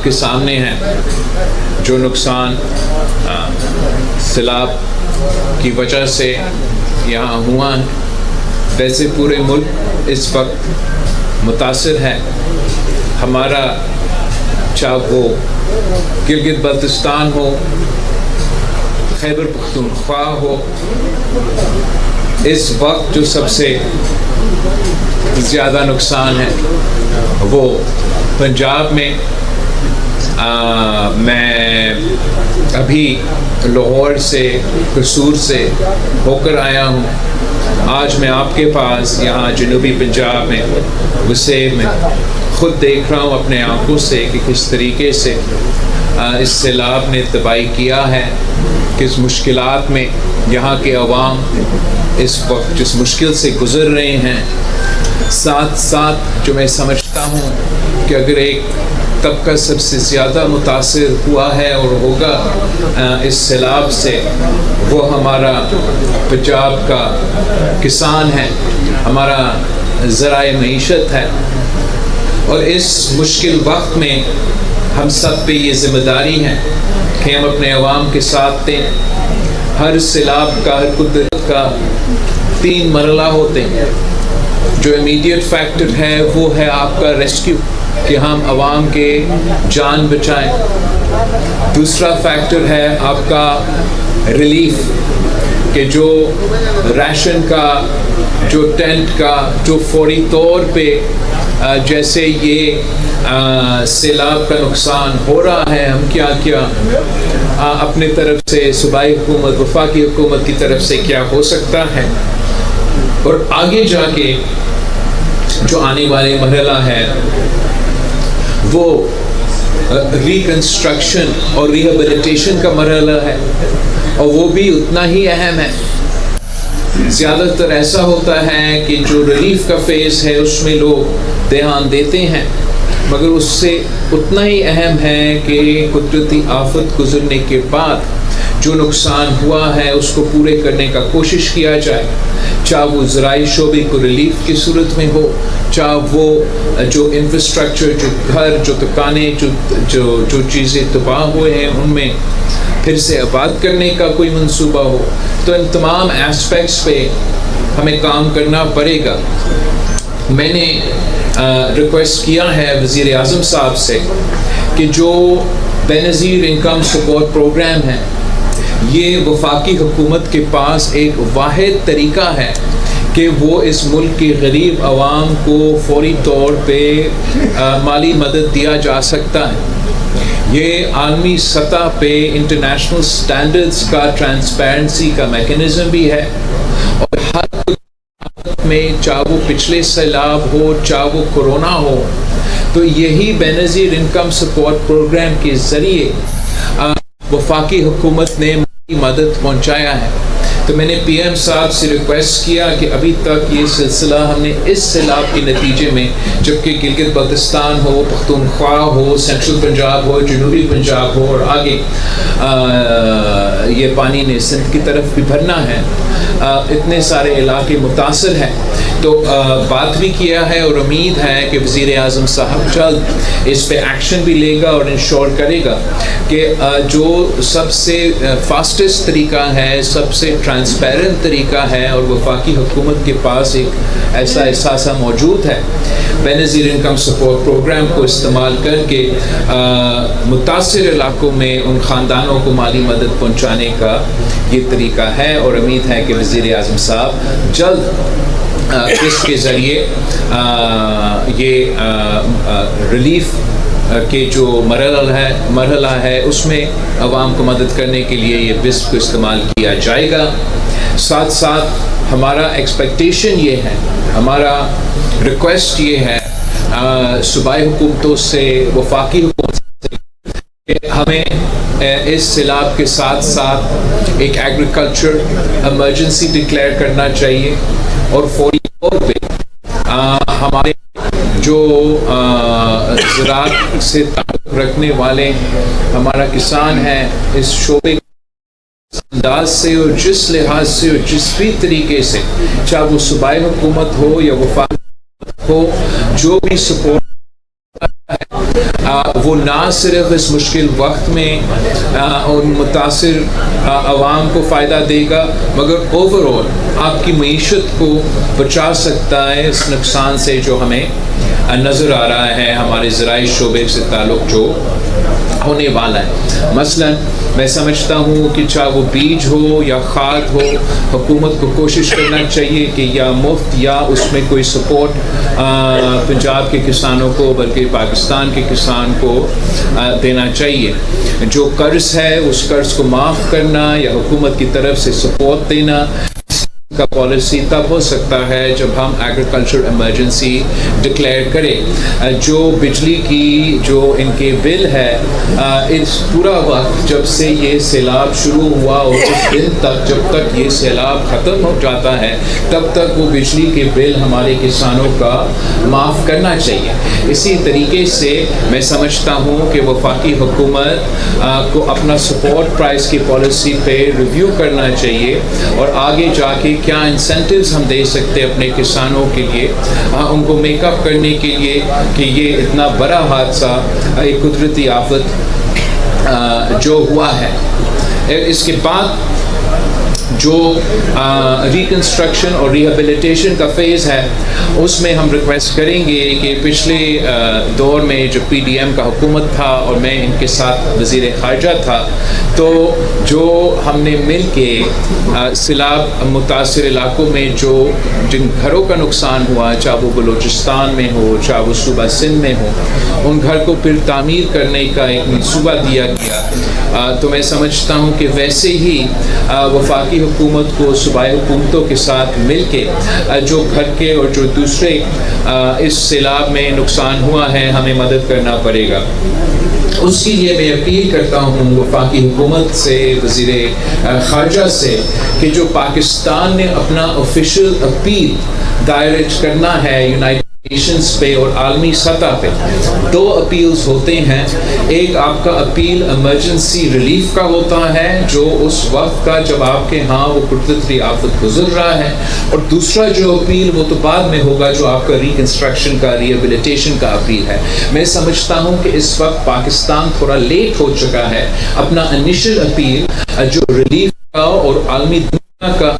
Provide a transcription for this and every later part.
کے سامنے ہیں جو نقصان سیلاب کی وجہ سے یہاں ہوا ہے، ویسے پورے ملک اس وقت متاثر ہے. ہمارا چاہے وہ گلگت بلتستان ہو، خیبر پختونخوا ہو، اس وقت جو سب سے زیادہ نقصان ہے وہ پنجاب میں. میں ابھی لاہور سے قصور سے ہو کر آیا ہوں. آج میں آپ کے پاس یہاں جنوبی پنجاب میں وسیع میں خود دیکھ رہا ہوں اپنے آنکھوں سے کہ کس طریقے سے اس سیلاب نے تباہی کیا ہے، کس مشکلات میں یہاں کے عوام اس وقت جس مشکل سے گزر رہے ہیں. ساتھ ساتھ جو میں سمجھتا ہوں کہ اگر ایک طبقہ سب سے زیادہ متاثر ہوا ہے اور ہوگا اس سیلاب سے، وہ ہمارا پنجاب کا کسان ہے، ہمارا ذرائع معیشت ہے. اور اس مشکل وقت میں ہم سب پہ یہ ذمہ داری ہے کہ ہم اپنے عوام کے ساتھ دیں. ہر سیلاب کا، ہر قدرت کا 3 مرحلہ ہوتے ہیں. جو امیڈیٹ فیکٹر ہے وہ ہے آپ کا ریسکیو، کہ ہم عوام کے جان بچائیں. دوسرا فیکٹر ہے آپ کا ریلیف، کہ جو ریشن کا، جو ٹینٹ کا، جو فوری طور پہ جیسے یہ سیلاب کا نقصان ہو رہا ہے، ہم کیا اپنے طرف سے، صوبائی حکومت، وفاقی حکومت کی طرف سے کیا ہو سکتا ہے. اور آگے جا کے جو آنے والے مرحلہ ہے وہ ریکنسٹرکشن اور ریہیبلیٹیشن کا مرحلہ ہے، اور وہ بھی اتنا ہی اہم ہے. زیادہ تر ایسا ہوتا ہے کہ جو ریلیف کا فیز ہے اس میں لوگ دھیان دیتے ہیں، مگر اس سے اتنا ہی اہم ہے کہ قدرتی آفت گزرنے کے بعد جو نقصان ہوا ہے اس کو پورے کرنے کا کوشش کیا جائے، چاہے وہ زرعی شعبے کو ریلیف کی صورت میں ہو، چاہے وہ جو انفراسٹرکچر، جو گھر، جو دکانیں، جو چیزیں تباہ ہوئے ہیں ان میں پھر سے آباد کرنے کا کوئی منصوبہ ہو. تو ان تمام ایسپیکٹس پہ ہمیں کام کرنا پڑے گا. میں نے ریکویسٹ کیا ہے وزیر اعظم صاحب سے کہ جو بے نظیر انکم سپورٹ پروگرام ہے، یہ وفاقی حکومت کے پاس ایک واحد طریقہ ہے کہ وہ اس ملک کے غریب عوام کو فوری طور پہ مالی مدد دیا جا سکتا ہے. یہ عالمی سطح پہ انٹرنیشنل سٹینڈرڈز کا ٹرانسپیرنسی کا میکنزم بھی ہے، اور ہر میں چاہے وہ پچھلے سیلاب ہو، چاہے وہ کورونا ہو، تو یہی بے نظیر انکم سپورٹ پروگرام کے ذریعے وفاقی حکومت نے مدد پہنچایا ہے. تو میں نے پی ایم صاحب سے ریکویسٹ کیا کہ ابھی تک یہ سلسلہ ہم نے اس سیلاب کے نتیجے میں، جبکہ گلگت بلتستان ہو، پختونخوا ہو، سینٹرل پنجاب ہو، جنوبی پنجاب ہو، اور آگے یہ پانی نے سندھ کی طرف بھی بھرنا ہے، اتنے سارے علاقے متاثر ہیں. تو بات بھی کیا ہے اور امید ہے کہ وزیر اعظم صاحب جلد اس پہ ایکشن بھی لے گا اور انشور کرے گا کہ جو سب سے فاسٹسٹ طریقہ ہے، سب سے ٹرانسپیرنٹ طریقہ ہے، اور وفاقی حکومت کے پاس ایک ایسا احساسہ موجود ہے، بے نظیر انکم سپورٹ پروگرام کو استعمال کر کے متاثر علاقوں میں ان خاندانوں کو مالی مدد پہنچانے کا یہ طریقہ ہے. اور امید ہے کہ وزیر اعظم صاحب جلد اس کے ذریعے یہ ریلیف کے جو مرحلہ ہے اس میں عوام کو مدد کرنے کے لیے یہ بسپ کو استعمال کیا جائے گا. ساتھ ساتھ ہمارا ایکسپیکٹیشن یہ ہے، ہمارا ریکویسٹ یہ ہے صوبائی حکومتوں سے، وفاقی حکومت سے، کہ ہمیں اس سیلاب کے ساتھ ساتھ ایک ایگریکلچر ایمرجنسی ڈکلیئر کرنا چاہیے، اور فوری طور پہ ہمارے جو زراعت سے تعلق رکھنے والے ہمارا کسان ہے، اس شعبے انداز سے اور جس لحاظ سے اور جس بھی طریقے سے، چاہے وہ صوبائی حکومت ہو یا وفاقی ہو، جو بھی سپورٹ ہے وہ نہ صرف اس مشکل وقت میں ان متاثر عوام کو فائدہ دے گا مگر اوور آل آپ کی معیشت کو بچا سکتا ہے اس نقصان سے جو ہمیں نظر آ رہا ہے ہمارے زرعی شعبے سے تعلق جو ہونے والا ہے. مثلا میں سمجھتا ہوں کہ چاہے وہ بیج ہو یا کھاد ہو, حکومت کو کوشش کرنا چاہیے کہ یا مفت یا اس میں کوئی سپورٹ پنجاب کے کسانوں کو بلکہ پاکستان کے کسان کو دینا چاہیے. جو قرض ہے اس قرض کو معاف کرنا یا حکومت کی طرف سے سپورٹ دینا کا پالیسی تب ہو سکتا ہے جب ہم ایگریکلچر ایمرجنسی ڈکلیئر کریں. جو بجلی کی جو ان کے بل ہے اس پورا وقت جب سے یہ سیلاب شروع ہوا اور اس دن تک جب تک یہ سیلاب ختم ہو جاتا ہے تب تک وہ بجلی کے بل ہمارے کسانوں کا معاف کرنا چاہیے. اسی طریقے سے میں سمجھتا ہوں کہ وفاقی حکومت کو اپنا سپورٹ پرائس کی پالیسی پہ ریویو کرنا چاہیے اور آگے جا کے کیا انسینٹیوز ہم دے سکتے ہیں اپنے کسانوں کے لیے ان کو میک اپ کرنے کے لیے کہ یہ اتنا بڑا حادثہ ایک قدرتی آفت جو ہوا ہے. اس کے بعد جو ریکنسٹرکشن اور ریہیبلیٹیشن کا فیز ہے اس میں ہم ریکویسٹ کریں گے کہ پچھلے دور میں جو پی ڈی ایم کا حکومت تھا اور میں ان کے ساتھ وزیر خارجہ تھا تو جو ہم نے مل کے سیلاب متاثر علاقوں میں جو جن گھروں کا نقصان ہوا چاہے وہ بلوچستان میں ہو چاہے وہ صوبہ سندھ میں ہو ان گھر کو پھر تعمیر کرنے کا ایک منصوبہ دیا گیا. تو میں سمجھتا ہوں کہ ویسے ہی وفاقی حکومت کو صوبائی حکومتوں کے ساتھ مل کے جو گھر کے اور جو دوسرے اس سیلاب میں نقصان ہوا ہے ہمیں مدد کرنا پڑے گا. اس کے لیے میں اپیل کرتا ہوں وفاقی حکومت سے وزیر خارجہ سے کہ جو پاکستان نے اپنا آفیشیل اپیل دائر کرنا ہے یونائٹڈ نیشنز پہ اور عالمی سطح پہ دو اپیلز ہوتے ہیں. ایک آپ کا اپیل ایمرجنسی ریلیف کا ہوتا ہے جو اس وقت کا جب آپ کے ہاں وہ قدرتی آفت گزر رہا ہے اور دوسرا جو اپیل وہ تو بعد میں ہوگا جو آپ کا ریکنسٹرکشن کا ریہیبلیٹیشن کا اپیل ہے. میں سمجھتا ہوں کہ اس وقت پاکستان تھوڑا لیٹ ہو چکا ہے اپنا انیشل اپیل جو ریلیف کا اور عالمی دنیا کا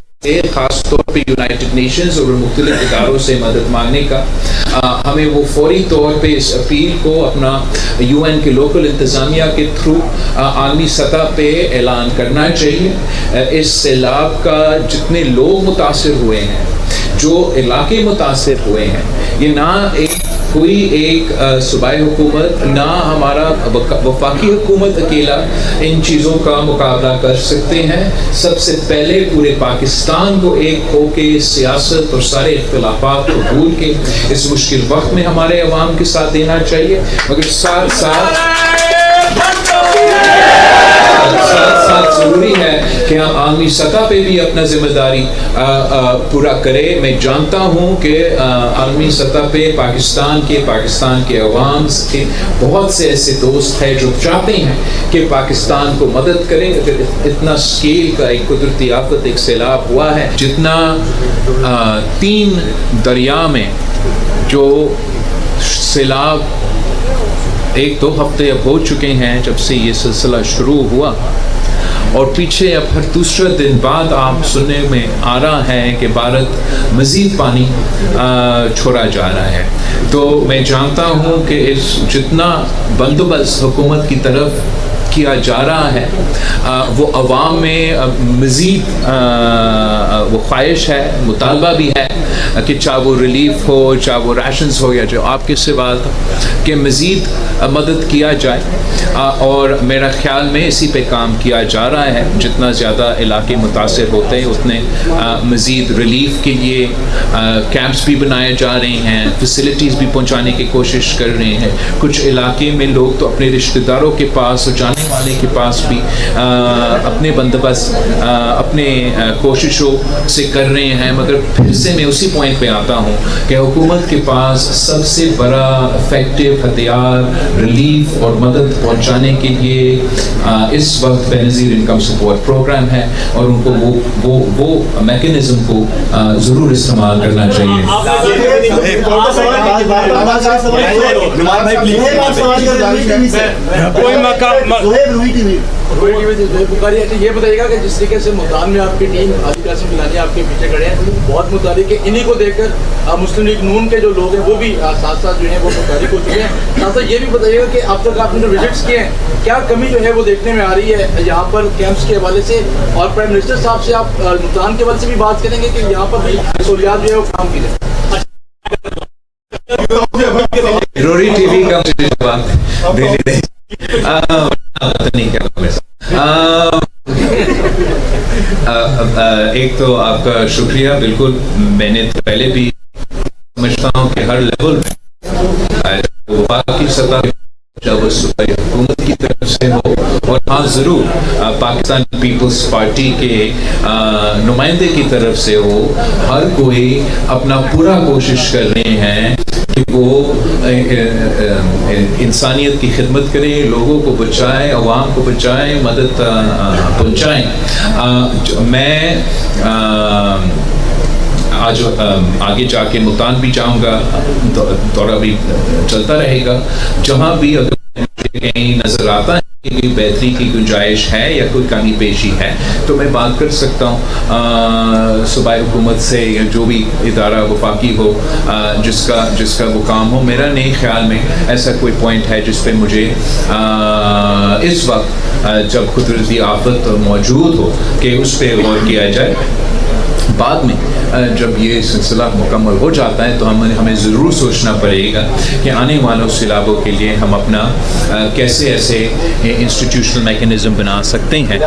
خاص طور پہ یونائٹڈ نیشنز اور مختلف اداروں سے مدد مانگنے کا. ہمیں وہ فوری طور پہ اس اپیل کو اپنا یو این کے لوکل انتظامیہ کے تھرو عالمی سطح پہ اعلان کرنا چاہیے. اس سیلاب کا جتنے لوگ متاثر ہوئے ہیں جو علاقے متاثر ہوئے ہیں یہ نہ کوئی ایک صوبائی حکومت نہ ہمارا وفاقی حکومت اکیلا ان چیزوں کا مقابلہ کر سکتے ہیں. سب سے پہلے پورے پاکستان کو ایک ہو کے سیاست اور سارے اختلافات کو بھول کے اس مشکل وقت میں ہمارے عوام کے ساتھ دینا چاہیے مگر ساتھ ضروری ہے کہ ہم عالمی سطح پہ بھی اپنا ذمہ داری پورا کریں. میں جانتا ہوں کہ عالمی سطح پہ پاکستان کے عوام کے بہت سے ایسے دوست ہیں جو چاہتے ہیں کہ پاکستان کو مدد کریں. اگر اتنا اسکیل کا ایک قدرتی آفت ایک سیلاب ہوا ہے جتنا 3 دریا میں جو سیلاب 1-2 ہفتے اب ہو چکے ہیں جب سے یہ سلسلہ شروع ہوا اور پیچھے اب ہر دوسرے دن بعد آپ سننے میں آ رہا ہے کہ بھارت مزید پانی چھوڑا جا رہا ہے. تو میں جانتا ہوں کہ اس جتنا بندوبست حکومت کی طرف کیا جا رہا ہے وہ عوام میں مزید وہ خواہش ہے مطالبہ بھی ہے کہ چاہے وہ ریلیف ہو چاہے وہ ریشنز ہو یا جو آپ کے سوال تھا کہ مزید مدد کیا جائے. اور میرا خیال میں اسی پہ کام کیا جا رہا ہے. جتنا زیادہ علاقے متاثر ہوتے ہیں اتنے مزید ریلیف کے لیے کیمپس بھی بنائے جا رہے ہیں, فیسلٹیز بھی پہنچانے کی کوشش کر رہے ہیں. کچھ علاقے میں لوگ تو اپنے رشتہ داروں کے پاس جانے والے کے پاس بھی اپنے بندوبست اپنے کوششوں سے کر رہے ہیں، مگر پھر سے میں اسی پوائنٹ پہ آتا ہوں کہ حکومت کے پاس سب سے بڑا افیکٹو ہتھیار ریلیف اور مدد پہنچانے کے لیے اس وقت بے نظیر انکم سپورٹ پروگرام ہے، اور ان کو وہ میکینزم کو ضرور استعمال کرنا چاہیے۔ یہ بتائیے گا کہ جس طریقے سے ملتان میں آپ کی ٹیم علی قاسم گیلانی آپ کے پیچھے کھڑے ہیں، بہت متحرک ہے، انہی کو دیکھ کر مسلم لیگ نون کے جو لوگ ہیں وہ بھی ساتھ ساتھ جو ہیں وہ متحرک ہو چکے ہیں۔ ساتھ ساتھ یہ بھی بتائیے گا کہ اب تک آپ نے جو وزٹس کیے ہیں کیا کمی جو ہے وہ دیکھنے میں آ رہی ہے یہاں پر کیمپس کے حوالے سے، اور پرائم منسٹر صاحب سے آپ ملتان کے حوالے سے بھی بات کریں گے کہ یہاں پر بھی سہولیات جو ہے وہ فراہم کی جائے۔ روری ٹی وی کا ایک تو آپ کا شکریہ، بالکل میں نے پہلے بھی سمجھتا ہوں کہ ہر لیول میں باقی سطح جب وہ صوبائی حکومت کی طرف سے ہو، اور ہاں ضرور پاکستان پیپلز پارٹی کے نمائندے کی طرف سے ہو، ہر کوئی اپنا پورا کوشش کر رہے ہیں کہ وہ انسانیت کی خدمت کریں، لوگوں کو بچائیں، عوام کو بچائیں، مدد پہنچائیں۔ میں آج آگے جا کے ملتان بھی جاؤں گا، دورہ بھی چلتا رہے گا، جہاں بھی اگر کہیں نظر آتا ہے کہ کوئی بہتری کی گنجائش ہے یا کوئی کمی پیشی ہے تو میں بات کر سکتا ہوں صوبائی حکومت سے، یا جو بھی ادارہ وفاقی ہو جس کا وہ کام ہو۔ میرا نہیں خیال میں ایسا کوئی پوائنٹ ہے جس پہ مجھے اس وقت جب قدرتی آفت موجود ہو کہ اس پہ غور کیا جائے۔ بعد میں جب یہ سلسلہ مکمل ہو جاتا ہے تو ہمیں ضرور سوچنا پڑے گا کہ آنے والوں سیلابوں کے لیے ہم اپنا کیسے ایسے انسٹیٹیوشنل میکینزم بنا سکتے ہیں۔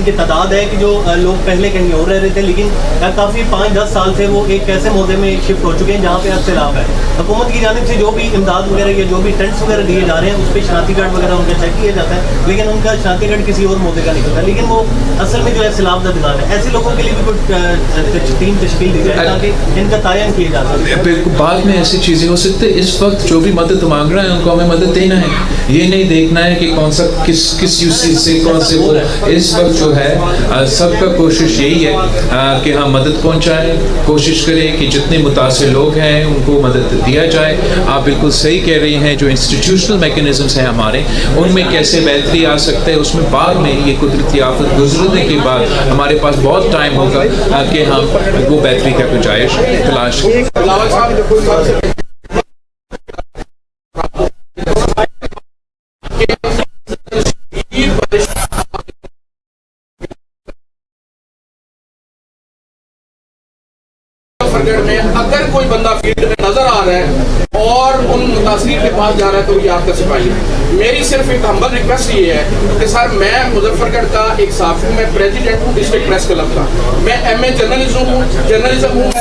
کی تعداد ہے کہ جو لوگ پہلے کہیں اور رہ رہے تھے، لیکن کافی 5-10 سال سے وہ ایک ایسے موضوع میں شفٹ ہو چکے ہیں جہاں پہ اب سیلاب ہے۔ حکومت کی جانب سے جو بھی امداد وغیرہ یا جو بھی ٹینٹس وغیرہ دیے جا رہے ہیں اس پہ شناختی کارڈ وغیرہ ان کا چیک کیا جاتا ہے، لیکن ان کا شناختی کارڈ کسی اور موضوع کا نکلتا ہے، لیکن وہ اصل میں جو ہے سیلاب کا دکان ہے۔ ایسے لوگوں کے لیے بھی کوئی ٹیم تشکیل دی جائے تاکہ ان کا تعین کیا جا سکے۔ بالکل، بعد میں ایسی چیزیں ہو سکتی ہیں۔ اس وقت جو بھی مدد مانگ رہا ہے ان کو ہمیں مدد دینا ہے، یہ نہیں دیکھنا ہے کہ کون سا کس یوسی سے کون سے۔ اس وقت جو ہے سب کا کوشش یہی ہے کہ ہم مدد پہنچائیں، کوشش کریں کہ جتنے متاثر لوگ ہیں ان کو مدد دیا جائے۔ آپ بالکل صحیح کہہ رہی ہیں، جو انسٹیٹیوشنل میکینزمس ہیں ہمارے، ان میں کیسے بہتری آ سکتے ہیں، اس میں بعد میں یہ قدرتی آفت گزرنے کے بعد ہمارے پاس بہت ٹائم ہوگا کہ ہم وہ بہتری کا گنجائش تلاش کریں۔ اگر کوئی بندہ فیلڈ میں نظر آ رہا ہے اور ان متاثرین کے پاس جا رہا ہے تو یہ آپ کا سپاہی ہے۔ میری صرف ایک ہمبل ریکویسٹ یہ ہے کہ سر میں مظفر گڑھ کا ایک صحافی ہوں، میں پریزیڈنٹ ہوں ڈسٹرکٹ پریس کلب کا، میں ایم اے جرنلزم ہوں، میں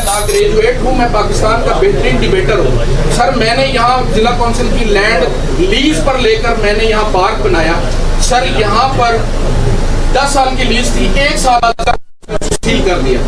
لا گریجویٹ ہوں، میں پاکستان کا بہترین ڈیبیٹر ہوں۔ سر میں نے یہاں ضلع کونسل کی لینڈ لیز پر لے کر میں نے یہاں پارک بنایا۔ سر یہاں پر 10 سال کی لیز تھی، 1 سال سیل کر دیا،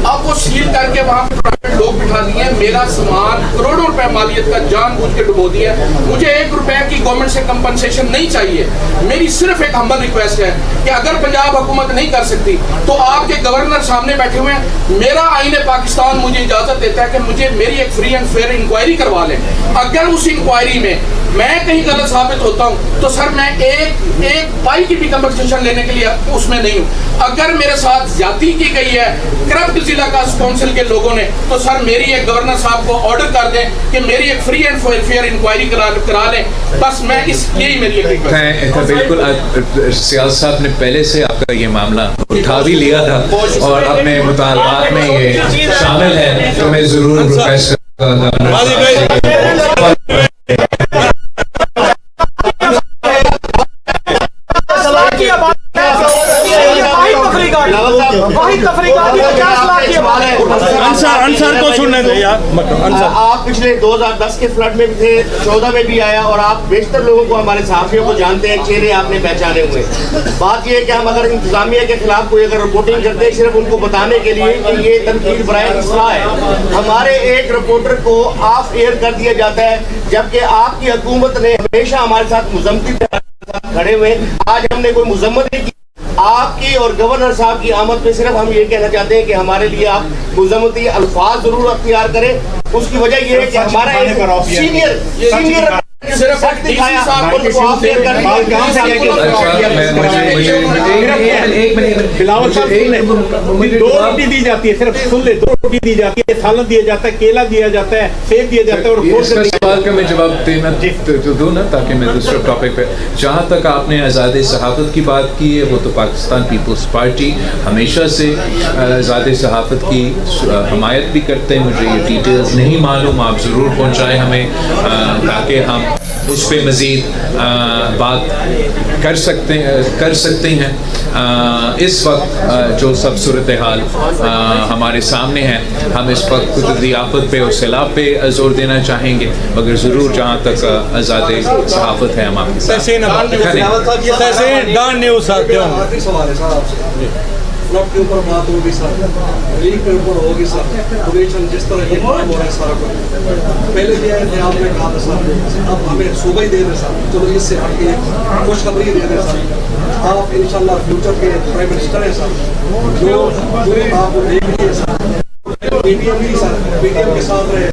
اب وہ سیل کر کے وہاں پہ پرائیویٹ لوگ بٹھا دیے، میرا سامان کروڑوں روپے مالیت کا جان بوجھ کے ڈبو دیا۔ مجھے 1 روپے کی گورنمنٹ سے کمپنسیشن نہیں چاہیے۔ میری صرف ایک ہمبل ریکویسٹ ہے کہ اگر پنجاب حکومت نہیں کر سکتی تو آپ کے گورنر سامنے بیٹھے ہوئے ہیں، میرا آئین پاکستان مجھے اجازت دیتا ہے کہ مجھے میری ایک فری اینڈ فیئر انکوائری کروا لیں۔ اگر اس انکوائری میں میں کہیں غلط ثابت ہوتا ہوں تو سر میں ایک پائی کی بھی کمپنسیشن لینے کے لیے اس میں نہیں ہوں۔ اگر میرے ساتھ زیادتی کی گئی ہے کرپٹ ضلع کا کونسل کے لوگوں نے تو سر میری ایک گورنر صاحب کو آرڈر کر دیں کہ میری ایک فری اینڈ فیئر انکوائری کرا لیں، بس میں یہی میری ایک ریکویسٹ ہے۔ بالکل، سیال صاحب نے پہلے سے آپ کا یہ معاملہ اٹھا بھی لیا تھا اور اپنے مطالبات میں یہ شامل ہے، تو میں ضرور ریکویسٹ کروں گا۔ انصار کو سننے دیں یار. آپ پچھلے 2010 کے فلڈ میں بھی تھے, 14 میں بھی آیا, اور آپ بیشتر لوگوں کو, ہمارے صحافیوں کو جانتے ہیں, چہرے آپ نے پہچانے ہوئے. بات یہ ہے کہ ہم اگر انتظامیہ کے خلاف کوئی اگر رپورٹنگ کرتے ہیں صرف ان کو بتانے کے لیے کہ یہ تنقید برائے اصلاح ہے. ہمارے ایک رپورٹر کو آف ایئر کر دیا جاتا ہے, جبکہ آپ کی حکومت نے ہمیشہ ہمارے ساتھ مذمتی کھڑے ہوئے. آج ہم نے کوئی مذمت نہیں کی. آپ کی اور گورنر صاحب کی آمد پہ صرف ہم یہ کہنا چاہتے ہیں کہ ہمارے لیے آپ مذمتی الفاظ ضرور اختیار کریں. اس کی وجہ یہ ہے کہ ہمارا ایک سینئر صرف دکھایا بلاول صاحب دو روٹی دی جاتی ہے, صرف سن لے, 2 روٹی دی جاتی ہے, سالن دیا جاتا ہے, کیلا دیا جاتا ہے, سیب دیا جاتا ہے. اور اس کا سوال کا میں جواب دینا دوں نا, تاکہ میں دوسرے ٹاپک پہ, جہاں تک آپ نے آزاد صحافت کی بات کی ہے, وہ تو پاکستان پیپلز پارٹی ہمیشہ سے آزاد صحافت کی حمایت بھی کرتے ہیں. مجھے یہ ڈیٹیلز نہیں معلوم, آپ ضرور پہنچائیں ہمیں تاکہ ہم اس پہ مزید بات کر سکتے ہیں. اس وقت جو سب صورتحال ہمارے سامنے ہے, ہم اس وقت قدرتی آفت پہ اور سیلاب پہ زور دینا چاہیں گے, مگر ضرور جہاں تک آزاد صحافت ہے ہم آپ کے ساتھ. ڈان نیوز آتے ہوں فلڈ کے اوپر بات ہوگی سر, ریلیف کے اوپر ہوگی سر, پولیشن جس طرح یہ کام ہو رہا ہے سارا کچھ پہلے بھی آئے تھے, آپ نے کہا تھا سر اب ہمیں صوبہ ہی دے دیں سر, چلو اس سے ہٹ کے خوشخبری دے دیں سر. آپ انشاءاللہ فیوچر کے پرائم منسٹر ہیں سر, جو آپ کو دیکھ لیجیے سر, پی ٹی ایم بھی سر, پی ٹی ایم کے ساتھ رہے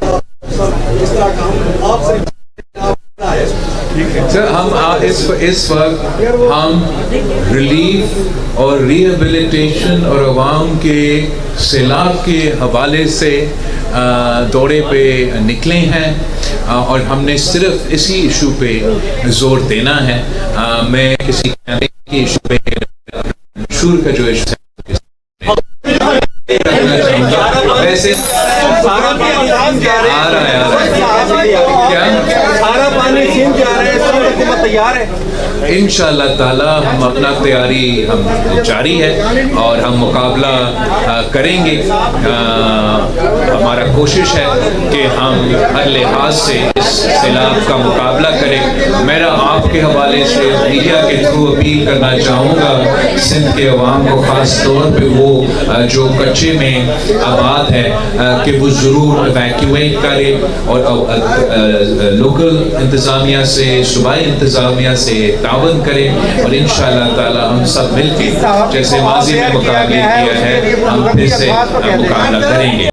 سر, اس طرح کا ہم آپ سے سر ہم اس وقت ہم ریلیف اور ریہیبلیٹیشن اور عوام کے سیلاب کے حوالے سے دورے پہ نکلے ہیں, اور ہم نے صرف اسی ایشو پہ زور دینا ہے. میں کسی ایشو پہ شور کا جو ایشو ویسے انشاءاللہ تعالی ہم اپنا تیاری ہم جاری ہے اور ہم مقابلہ کریں گے. ہمارا کوشش ہے کہ ہم ہر لحاظ سے اس سیلاب کا مقابلہ کریں. میرا آپ کے حوالے سے میڈیا کے تھرو اپیل کرنا چاہوں گا سندھ کے عوام کو, خاص طور پہ وہ جو کچے میں آباد ہے, کہ وہ ضرور ایویکیویٹ کرے اور لوکل انتظامیہ سے, صوبائی انتظامیہ سے تعاون کرے, اور انشاءاللہ تعالی ہم سب مل کے جیسے ماضی میں مقابلے کیا ہے ہم پھر سے مقابلہ کریں گے.